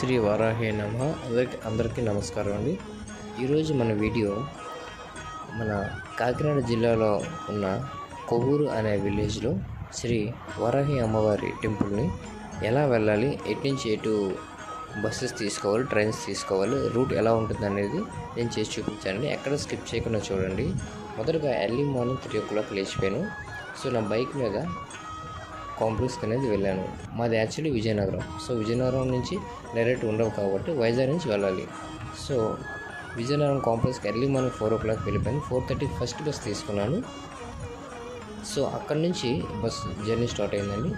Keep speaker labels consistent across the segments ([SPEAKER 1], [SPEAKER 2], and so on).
[SPEAKER 1] శ్రీ వారాహే నమః. అందరికీ నమస్కారం అండి. ఈరోజు మన వీడియో మన కాకినాడ జిల్లాలో ఉన్న కొవ్వూరు అనే విలేజ్లో శ్రీ వారాహి అమ్మవారి టెంపుల్ని ఎలా వెళ్ళాలి, ఎటు నుంచి ఎటు బస్సెస్ తీసుకోవాలి, ట్రైన్స్ తీసుకోవాలి, రూట్ ఎలా ఉంటుంది అనేది నేను చేసి చూపించానండి. ఎక్కడ స్కిప్ చేయకుండా చూడండి. మొదటగా ఎర్లీ మార్నింగ్ 3 o'clock లేచిపోయాను. సో నా బైక్ మీద కాంప్లెక్స్కి అనేది వెళ్ళాను. మాది యాక్చువల్లీ విజయనగరం. సో విజయనగరం నుంచి డైరెక్ట్ ఉండవు కాబట్టి వైజాగ్ నుంచి వెళ్ళాలి. సో విజయనగరం కాంప్లెక్స్కి ఎర్లీ మార్నింగ్ 4 o'clock వెళ్ళిపోయాను. 4:30 ఫస్ట్ బస్ తీసుకున్నాను. సో అక్కడి నుంచి బస్ జర్నీ స్టార్ట్ అయిందండి.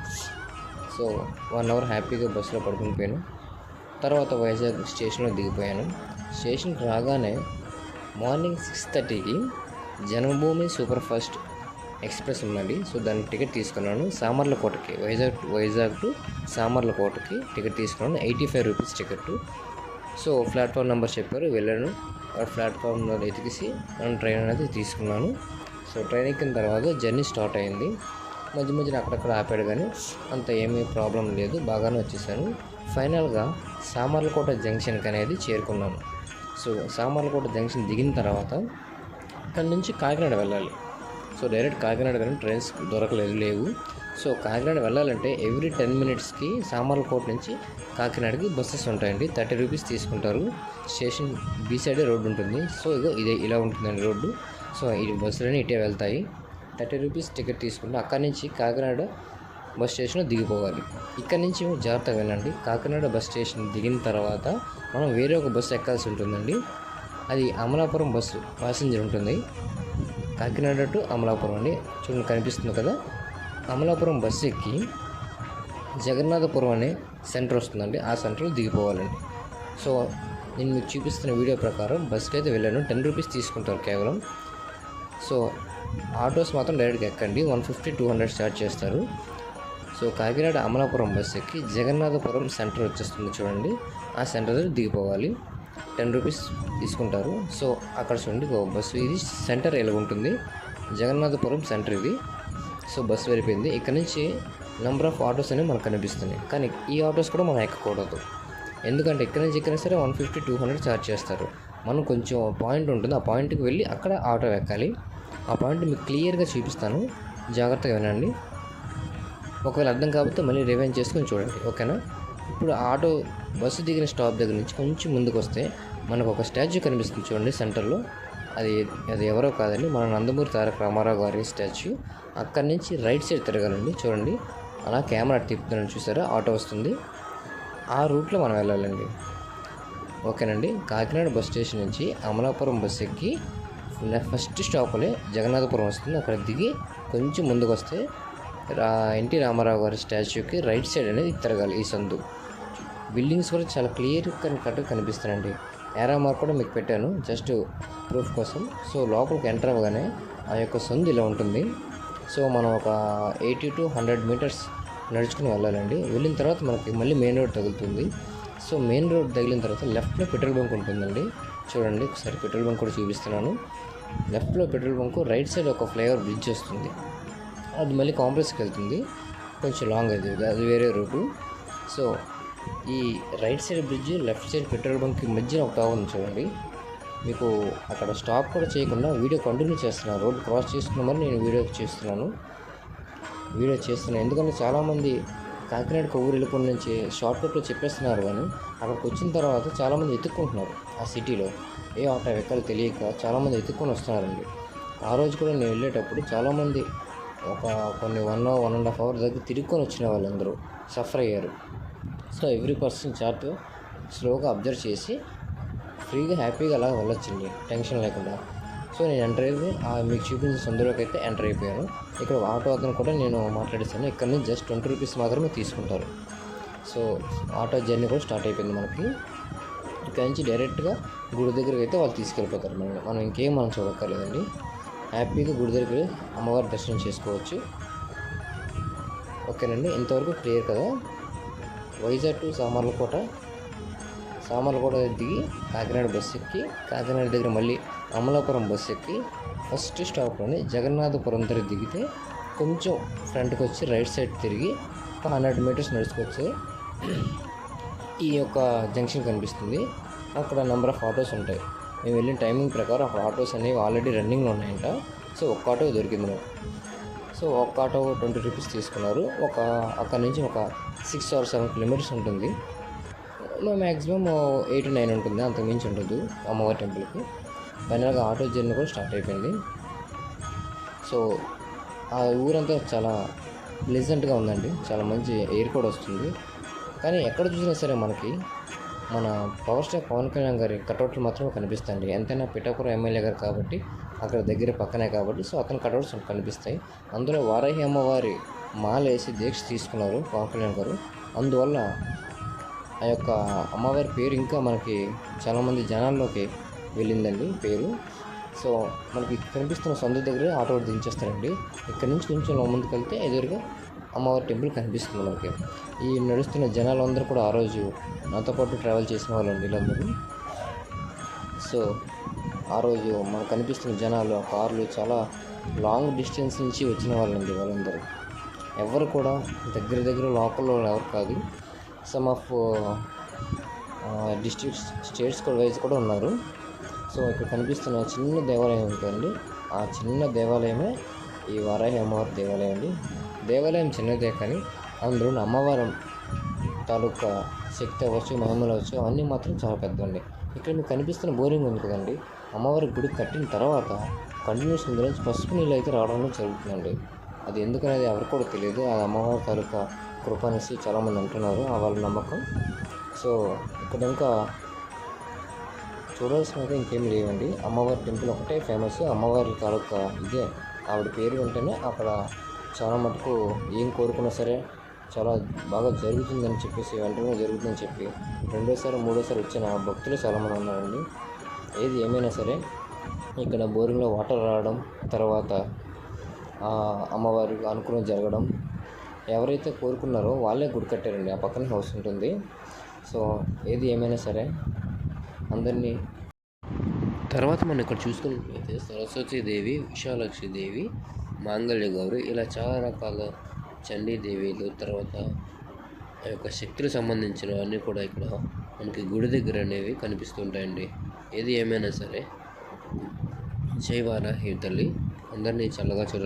[SPEAKER 1] సో 1 hour హ్యాపీగా బస్సులో పడుకుని పోయాను. తర్వాత వైజాగ్ స్టేషన్లో దిగిపోయాను. స్టేషన్కి రాగానే మార్నింగ్ 6:30కి జన్మభూమి సూపర్ ఫాస్ట్ ఎక్స్ప్రెస్ ఉందండి. సో దానికి టికెట్ తీసుకున్నాను. సామర్లకోటకి వైజాగ్ టు సామర్లకోటకి టికెట్ తీసుకున్నాను. 85 rupees ticket. So platform number చెప్పారు, వెళ్ళాను. ప్లాట్ఫామ్లో ఎతికిసి నేను ట్రైన్ అనేది తీసుకున్నాను. సో ట్రైన్ ఎక్కిన తర్వాత జర్నీ స్టార్ట్ అయింది. మధ్యలో అక్కడక్కడ ఆపాడు కానీ అంత ఏమీ ప్రాబ్లం లేదు, బాగానే వచ్చేసాను. ఫైనల్గా సామర్లకోట జంక్షన్కి అనేది చేరుకున్నాను. సో సామర్లకోట జంక్షన్ దిగిన తర్వాత అక్కడి నుంచి కాకినాడ వెళ్ళాలి. సో డైరెక్ట్ కాకినాడ కానీ ట్రైన్స్ లేవు. సో కాకినాడ వెళ్ళాలంటే ఎవ్రీ 10 minutesకి సామర్లకోట నుంచి కాకినాడకి బస్సెస్ ఉంటాయండి. 30 రూపీస్ తీసుకుంటారు. స్టేషన్ బీ సైడే రోడ్డు ఉంటుంది. సో ఇలా ఉంటుందండి రోడ్డు. సో ఈ బస్సులన్నీ ఇటే వెళ్తాయి. 30 రూపీస్ టికెట్ తీసుకుంటే అక్కడి నుంచి కాకినాడ బస్ స్టేషన్లో దిగిపోవాలి. ఇక్కడ నుంచి జాగ్రత్తగా వెళ్ళండి. కాకినాడ బస్ స్టేషన్ దిగిన తర్వాత మనం వేరే ఒక బస్సు ఎక్కాల్సి ఉంటుందండి. అది అమలాపురం బస్సు ప్యాసింజర్ ఉంటుంది. కాకినాడ టు అమలాపురం అండి. చూడండి కనిపిస్తుంది కదా. అమలాపురం బస్సు ఎక్కి జగన్నాథపురం అనే సెంటర్ వస్తుందండి. ఆ సెంటర్లో దిగిపోవాలండి. సో నేను మీకు చూపిస్తున్న వీడియో ప్రకారం బస్సుకి అయితే వెళ్ళాను. 10 రూపీస్ తీసుకుంటారు కేవలం. సో ఆటోస్ మాత్రం డైరెక్ట్గా ఎక్కండి. 150-200 చార్జ్ చేస్తారు. సో కాకినాడ అమలాపురం బస్సు ఎక్కి జగన్నాథపురం సెంటర్ వచ్చేస్తుంది చూడండి. ఆ సెంటర్ దగ్గర దిగిపోవాలి. 10 రూపీస్ తీసుకుంటారు. సో అక్కడ చూడండి బస్సు, ఇది సెంటర్ ఎలా ఉంటుంది, జగన్నాథపురం సెంటర్ ఇది. సో బస్సు వెళ్ళిపోయింది. ఇక్కడ నుంచి నెంబర్ ఆఫ్ ఆటోస్ అనేవి మనకు కనిపిస్తున్నాయి. కానీ ఈ ఆటోస్ కూడా మనం ఎక్కకూడదు. ఎందుకంటే ఇక్కడ నుంచి ఎక్కినా సరే 150-200 ఛార్జ్ చేస్తారు. మనం కొంచెం పాయింట్ ఉంటుంది, ఆ పాయింట్కి వెళ్ళి అక్కడ ఆటో ఎక్కాలి. ఆ పాయింట్ మీకు క్లియర్గా చూపిస్తాను, జాగ్రత్తగా వినండి. ఒకవేళ అర్థం కాకపోతే మళ్ళీ రివైండ్ చేసుకొని చూడండి, ఓకేనా. ఇప్పుడు ఆటో బస్సు దిగిన స్టాప్ దగ్గర నుంచి కొంచెం ముందుకు వస్తే మనకు ఒక స్టాచ్యూ కనిపిస్తుంది చూడండి సెంటర్లో. అది ఎవరో కాదండి, మన నందమూరి తారక రామారావు గారి స్టాచ్యూ. అక్కడి నుంచి రైట్ సైడ్ తిరగాలండి. చూడండి అలా కెమెరా తిప్పుతున్నాను, చూసారా, ఆటో వస్తుంది. ఆ రూట్లో మనం వెళ్ళాలండి, ఓకేనండి. కాకినాడ బస్ స్టేషన్ నుంచి అమలాపురం బస్ ఎక్కి ఫస్ట్ స్టాప్లే జగన్నాథపురం వస్తుంది. అక్కడ దిగి కొంచెం ముందుకు వస్తే ఎన్టీ రామారావు గారి స్టాచ్యూకి రైట్ సైడ్ అనేది తిరగాలి. ఈ సందు బిల్డింగ్స్ కూడా చాలా క్లియర్ కట్గా కనిపిస్తాయండి. ఏరా మార్క్ కూడా మీకు పెట్టాను జస్ట్ ప్రూఫ్ కోసం. సో లోపలికి ఎంటర్ అవ్వగానే ఆ యొక్క సందు ఇలా ఉంటుంది. సో మనం ఒక 80-100 meters నడుచుకుని వెళ్ళాలండి. వెళ్ళిన తర్వాత మనకి మళ్ళీ మెయిన్ రోడ్ తగులుతుంది. సో మెయిన్ రోడ్ తగిలిన తర్వాత లెఫ్ట్లో పెట్రోల్ బంక్ ఉంటుందండి. చూడండి ఒకసారి పెట్రోల్ బంక్ కూడా చూపిస్తున్నాను. లెఫ్ట్లో పెట్రోల్ బంక్, రైట్ సైడ్ ఒక ఫ్లైఓవర్ బ్రిడ్జ్ వస్తుంది. అది మళ్ళీ కాంప్లెక్స్కి వెళ్తుంది, కొంచెం లాంగ్ అది వేరే రూటు. సో ఈ right side bridge, left side petrol బంక్కి మధ్యన ఒక టావర్ ఉంది చూడండి. మీకు అక్కడ స్టాప్ కూడా చేయకుండా వీడియో కంటిన్యూ చేస్తున్నాను. రోడ్ క్రాస్ చేసుకున్న మరి నేను వీడియో చేస్తున్నాను. ఎందుకంటే చాలామంది కాకినాడ కొవ్వూరు వెళ్ళిపోయిన నుంచి షార్ట్కట్లో చెప్పేస్తున్నారు, కానీ అక్కడికి వచ్చిన తర్వాత చాలామంది ఎత్తుక్కుంటున్నారు. ఆ సిటీలో ఏ ఆటో ఎక్కాలో తెలియక చాలామంది ఎత్తుక్కొని వస్తున్నారండి. ఆ రోజు కూడా నేను వెళ్ళేటప్పుడు చాలామంది కొన్ని 1.5 hours దగ్గర తిరుక్కొని వచ్చిన వాళ్ళందరూ సఫర్ అయ్యారు. సో ఎవ్రీ పర్సన్ చార్ట్ స్లోగా అబ్జర్వ్ చేసి ఫ్రీగా హ్యాపీగా అలా వెళ్ళొచ్చండి, టెన్షన్ లేకుండా. సో నేను ఎంటర్ అయిపోయి మీకు చూపించిన సందులోకి అయితే ఎంటర్ అయిపోయాను. ఇక్కడ ఆటో అతను కూడా నేను మాట్లాడేసాను. ఇక్కడ నుంచి జస్ట్ 20 రూపీస్ మాత్రమే తీసుకుంటారు. సో ఆటో జర్నీ కూడా స్టార్ట్ అయిపోయింది మనకి. ఇక్కడ నుంచి డైరెక్ట్గా గుడి దగ్గరికి అయితే వాళ్ళు తీసుకెళ్ళిపోతారు. మనం ఇంకేం చూడక్కర్లేదండి. హ్యాపీగా గుడి దగ్గర అమ్మవారి దర్శనం చేసుకోవచ్చు, ఓకేనండి. ఇంతవరకు క్లియర్ కదా. వైజాగ్ టు సామర్లకోట దిగి కాకినాడ బస్సు ఎక్కి కాకినాడ దగ్గర మళ్ళీ అమలాపురం బస్సు ఎక్కి ఫస్ట్ స్టాప్లోనే జగన్నాథపురం దగ్గర దిగితే కొంచెం ఫ్రంట్కి వచ్చి రైట్ సైడ్ తిరిగి 100 meters నడుచుకొచ్చి ఈ యొక్క జంక్షన్ కనిపిస్తుంది. అక్కడ నెంబర్ ఆఫ్ ఆటోస్ ఉంటాయి. మేము వెళ్ళిన టైమింగ్ ప్రకారం అక్కడ ఆటోస్ అనేవి ఆల్రెడీ రన్నింగ్లో ఉన్నాయంట. సో ఒక్క ఆటో దొరికింది నాకు. సో ఒక్క ఆటో 20 రూపీస్ తీసుకున్నారు. అక్కడ నుంచి ఒక 6 or 7 కిలోమీటర్స్ ఉంటుంది. మ్యాక్సిమం 8 to 9 ఉంటుంది, అంతకుమించి ఉండదు అమ్మవారి టెంపుల్కి. ఫైనల్గా ఆటో జర్నీ కూడా స్టార్ట్ అయిపోయింది. సో ఆ ఊరంతా చాలా ప్లెజెంట్గా ఉందండి. చాలా మంచి ఎయిర్ కూడా వస్తుంది. కానీ ఎక్కడ చూసినా సరే మనకి మన పవర్ స్టార్ పవన్ కళ్యాణ్ గారి కటౌట్లు మాత్రమే కనిపిస్తాయండి. ఎంతైనా పిఠాపురం ఎమ్మెల్యే గారు కాబట్టి అక్కడ దగ్గర పక్కనే కాబట్టి సో అతని కటౌట్స్ కనిపిస్తాయి. అందులో వారాహి అమ్మవారి మాల వేసి దీక్ష తీసుకున్నారు పవన్ కళ్యాణ్ గారు. అందువల్ల ఆ యొక్క అమ్మవారి పేరు ఇంకా మనకి చాలామంది జనాల్లోకి వెళ్ళిందండి పేరు. సో మనకి కనిపిస్తున్న సందు దగ్గర ఆటో దించేస్తారండి. ఇక్కడ నుంచి కొంచెం ముందుకు వెళ్తే ఎదురుగా అమ్మవారి టెంపుల్ కనిపిస్తుంది మనకి. ఈ నడుస్తున్న జనాలందరూ కూడా ఆ రోజు నాతో పాటు ట్రావెల్ చేసిన వాళ్ళండి వీళ్ళందరూ. సో ఆ రోజు మనకు కనిపిస్తున్న జనాలు కార్లు చాలా లాంగ్ డిస్టెన్స్ నుంచి వచ్చిన వాళ్ళండి వాళ్ళందరూ. ఎవరు కూడా దగ్గర లోకల్లో ఎవరు కాదు. Some of districts states wise కూడా ఉన్నారు. సో ఇక్కడ కనిపిస్తున్న చిన్న దేవాలయం ఉంటుందండి. ఆ చిన్న దేవాలయమే ఈ వారాహి అమ్మవారి దేవాలయం అండి. దేవాలయం చిన్నదే కానీ అందులో అమ్మవారి తాలూకా శక్తి అవ్వచ్చు, మహిమలు అవ్వచ్చు, అవన్నీ మాత్రం చాలా పెద్దవండి. ఇక్కడ మీకు కనిపిస్తున్న బోరింగ్ ఉంది కదండి, అమ్మవారి గుడి కట్టిన తర్వాత కంటిన్యూస్ ఇందులోంచి పసుపు నీళ్ళు అయితే రావడం జరుగుతుందండి. అది ఎందుకనేది ఎవరికి కూడా తెలియదు. అది అమ్మవారి తాలూకా కృప అనేసి చాలామంది అంటున్నారు, వాళ్ళ నమ్మకం. సో ఇక్కడ ఇంకా చూడాల్సినవి ఇంకేమి లేవండి. అమ్మవారి టెంపుల్ ఒకటే ఫేమస్. అమ్మవారి తాలూకా ఇదే ఆవిడ పేరు ఉంటేనే అక్కడ చాలా మటుకు ఏం కోరుకున్నా సరే చాలా బాగా జరుగుతుందని చెప్పేసి, వెంటనే జరుగుతుందని చెప్పి 2వ, 3వసారి వచ్చిన భక్తులు చాలామంది ఉన్నారండి. ఏది ఏమైనా సరే ఇక్కడ బోరింగ్లో వాటర్ రావడం, తర్వాత అమ్మవారికి అనుకూలం జరగడం, ఎవరైతే కోరుకున్నారో వాళ్ళే గుడి కట్టారండి. ఆ పక్కన హౌస్ ఉంటుంది. సో ఏది ఏమైనా సరే అందరినీ తర్వాత మనం ఇక్కడ చూసుకున్నట్లయితే సరస్వతీదేవి, విశాలక్షిదేవి, మాంగళ్య గౌరి, ఇలా చాలా రకాల చండీదేవిలు, తర్వాత ఆ యొక్క శక్తులకు సంబంధించినవన్నీ కూడా ఇక్కడ మనకి గుడి దగ్గర అనేవి కనిపిస్తుంటాయండి. ఏది ఏమైనా సరే జై వారాహి తల్లి అందరినీ చల్లగా చూడాలి.